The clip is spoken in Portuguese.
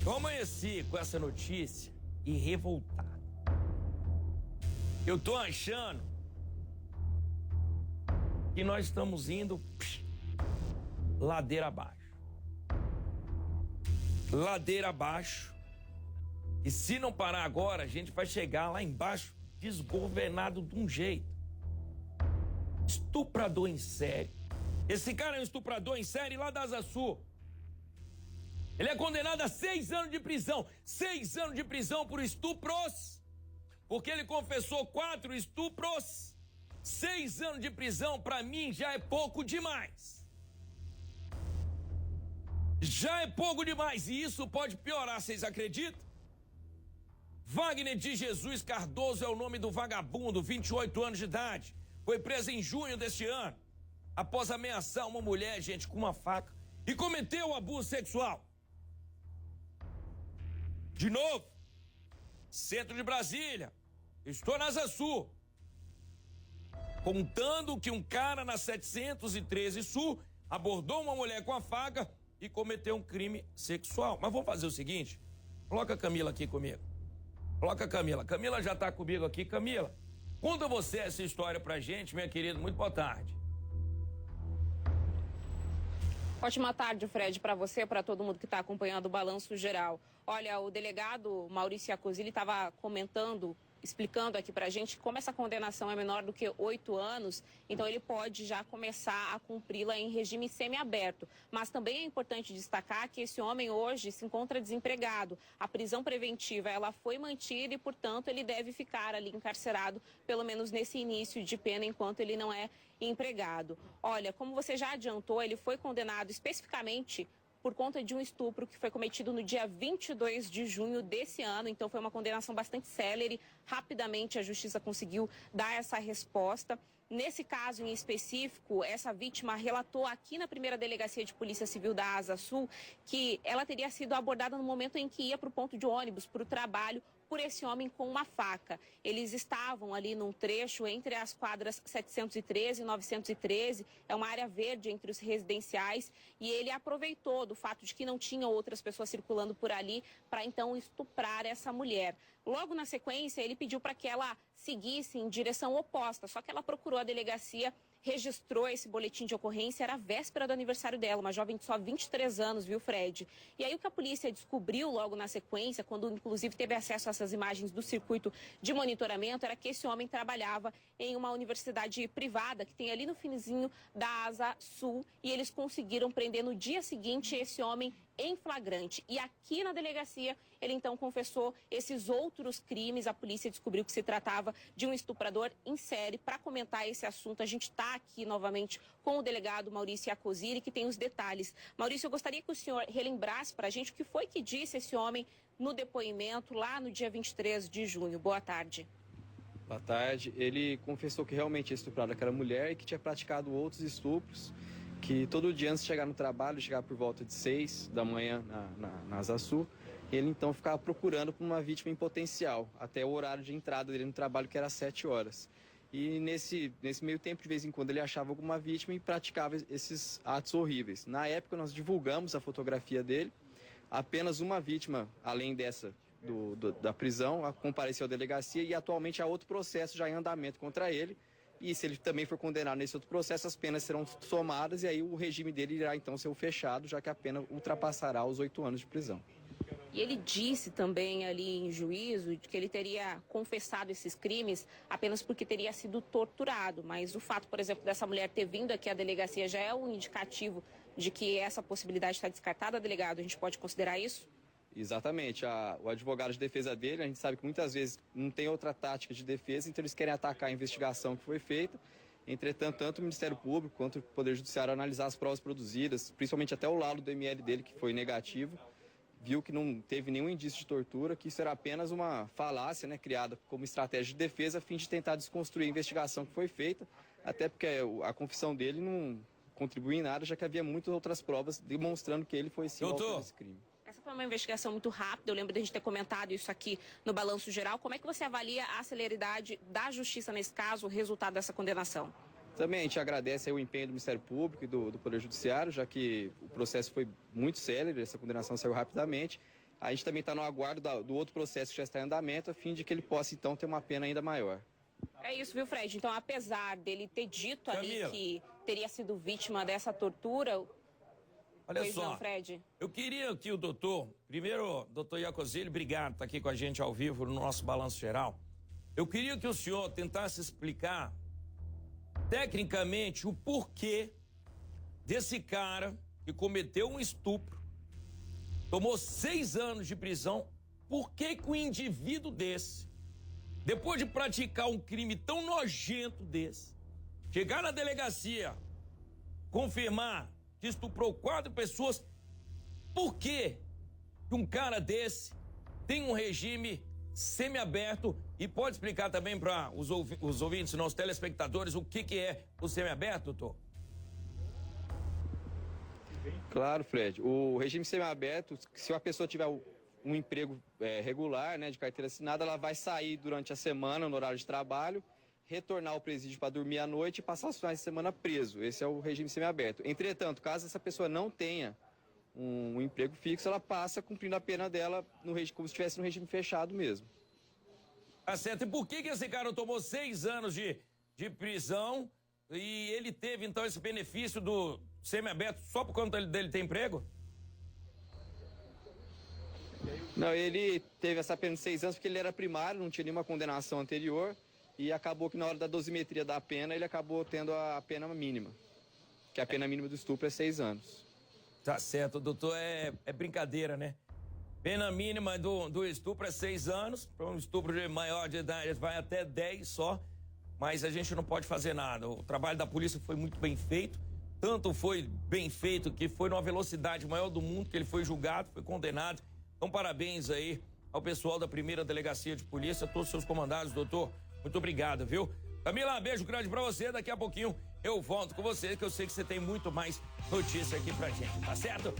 Eu amanheci com essa notícia e revoltado. Eu tô achando que nós estamos indo ladeira abaixo. Ladeira abaixo. E se não parar agora, a gente vai chegar lá embaixo desgovernado de um jeito. Estuprador em série. Esse cara é um estuprador em série lá da Asa Sul. Ele é condenado a 6 anos de prisão. 6 anos de prisão por estupros. Porque ele confessou 4 estupros. 6 anos de prisão, pra mim, já é pouco demais. Já é pouco demais. E isso pode piorar, vocês acreditam? Wagner de Jesus Cardoso é o nome do vagabundo, 28 anos de idade. Foi preso em junho deste ano, após ameaçar uma mulher, gente, com uma faca, e cometeu abuso sexual. De novo, centro de Brasília, estou na Asa Sul, contando que um cara na 713 Sul abordou uma mulher com a faca e cometeu um crime sexual. Mas vamos fazer o seguinte, coloca a Camila aqui comigo. Coloca a Camila. Camila já está comigo aqui. Camila, conta você essa história pra gente, minha querida. Muito boa tarde. Ótima tarde, Fred, para você, para todo mundo que está acompanhando o Balanço Geral. Olha, o delegado Maurício Iacozzi estava comentando, explicando aqui para a gente como essa condenação é menor do que 8 anos, então ele pode já começar a cumpri-la em regime semiaberto. Mas também é importante destacar que esse homem hoje se encontra desempregado. A prisão preventiva ela foi mantida e, portanto, ele deve ficar ali encarcerado, pelo menos nesse início de pena, enquanto ele não é empregado. Olha, como você já adiantou, ele foi condenado especificamente por conta de um estupro que foi cometido no dia 22 de junho desse ano. Então foi uma condenação bastante célere. Rapidamente a justiça conseguiu dar essa resposta. Nesse caso em específico, essa vítima relatou aqui na primeira delegacia de Polícia Civil da Asa Sul que ela teria sido abordada no momento em que ia para o ponto de ônibus, para o trabalho, por esse homem com uma faca. Eles estavam ali num trecho entre as quadras 713 e 913, é uma área verde entre os residenciais, e ele aproveitou do fato de que não tinha outras pessoas circulando por ali para então estuprar essa mulher. Logo na sequência, ele pediu para que ela seguisse em direção oposta, só que ela procurou a delegacia, registrou esse boletim de ocorrência, era a véspera do aniversário dela, uma jovem de só 23 anos, viu, Fred? E aí o que a polícia descobriu logo na sequência, quando inclusive teve acesso a essas imagens do circuito de monitoramento, era que esse homem trabalhava em uma universidade privada que tem ali no finzinho da Asa Sul, e eles conseguiram prender no dia seguinte esse homem em flagrante. E aqui na delegacia, ele então confessou esses outros crimes. A polícia descobriu que se tratava de um estuprador em série. Para comentar esse assunto, a gente está aqui novamente com o delegado Maurício Iacozzi, que tem os detalhes. Maurício, eu gostaria que o senhor relembrasse para a gente o que foi que disse esse homem no depoimento lá no dia 23 de junho. Boa tarde. Boa tarde. Ele confessou que realmente tinha estuprado aquela mulher e que tinha praticado outros estupros, que todo dia antes de chegar no trabalho, chegava por volta de 6 da manhã na Asa Sul, ele então ficava procurando por uma vítima em potencial, até o horário de entrada dele no trabalho, que era às 7 horas. E nesse meio tempo, de vez em quando, ele achava alguma vítima e praticava esses atos horríveis. Na época, nós divulgamos a fotografia dele, apenas uma vítima, além dessa da prisão, compareceu à delegacia, e atualmente há outro processo já em andamento contra ele. E se ele também for condenado nesse outro processo, as penas serão somadas e aí o regime dele irá então ser o fechado, já que a pena ultrapassará os 8 anos de prisão. E ele disse também ali em juízo que ele teria confessado esses crimes apenas porque teria sido torturado. Mas o fato, por exemplo, dessa mulher ter vindo aqui à delegacia já é um indicativo de que essa possibilidade está descartada, delegado? A gente pode considerar isso? Exatamente. O advogado de defesa dele, a gente sabe que muitas vezes não tem outra tática de defesa, então eles querem atacar a investigação que foi feita. Entretanto, tanto o Ministério Público quanto o Poder Judiciário analisar as provas produzidas, principalmente até o laudo do ML dele, que foi negativo, viu que não teve nenhum indício de tortura, que isso era apenas uma falácia, né, criada como estratégia de defesa a fim de tentar desconstruir a investigação que foi feita, até porque a confissão dele não contribuiu em nada, já que havia muitas outras provas demonstrando que ele foi sim o autor desse crime. Essa foi uma investigação muito rápida, eu lembro de a gente ter comentado isso aqui no Balanço Geral. Como é que você avalia a celeridade da justiça nesse caso, o resultado dessa condenação? Também a gente agradece aí o empenho do Ministério Público e do Poder Judiciário, já que o processo foi muito célere, essa condenação saiu rapidamente. A gente também está no aguardo do outro processo que já está em andamento, a fim de que ele possa, então, ter uma pena ainda maior. É isso, viu, Fred? Então, apesar dele ter dito ali que teria sido vítima dessa tortura... Olha pois só, não, Fred. Eu queria que o doutor Iacozzi, obrigado, está aqui com a gente ao vivo no nosso Balanço Geral. Eu queria que o senhor tentasse explicar tecnicamente o porquê desse cara que cometeu um estupro, tomou 6 anos de prisão, por que que um indivíduo desse, depois de praticar um crime tão nojento desse, chegar na delegacia, confirmar que estuprou 4 pessoas, por que um cara desse tem um regime semiaberto? E pode explicar também para os ouvintes, nossos telespectadores, o que é o semiaberto, doutor? Claro, Fred. O regime semiaberto, se a pessoa tiver um emprego regular, né, de carteira assinada, ela vai sair durante a semana, no horário de trabalho, retornar ao presídio para dormir à noite e passar os finais de semana preso. Esse é o regime semiaberto. Entretanto, caso essa pessoa não tenha um emprego fixo, ela passa cumprindo a pena dela como se estivesse no regime fechado mesmo. Tá certo. E por que esse cara tomou 6 anos de prisão e ele teve, então, esse benefício do semiaberto só por conta dele ter emprego? Não, ele teve essa pena de 6 anos porque ele era primário, não tinha nenhuma condenação anterior. E acabou que na hora da dosimetria da pena, ele acabou tendo a pena mínima. Que a pena mínima do estupro é 6 anos. Tá certo, doutor, é brincadeira, né? Pena mínima do estupro é 6 anos. Para um estupro de maior de idade vai até 10 só. Mas a gente não pode fazer nada. O trabalho da polícia foi muito bem feito. Tanto foi bem feito que foi numa velocidade maior do mundo que ele foi julgado, foi condenado. Então, parabéns aí ao pessoal da 1ª Delegacia de Polícia, a todos os seus comandados, doutor. Muito obrigado, viu? Camila, um beijo grande pra você. Daqui a pouquinho eu volto com você, que eu sei que você tem muito mais notícia aqui pra gente, tá certo?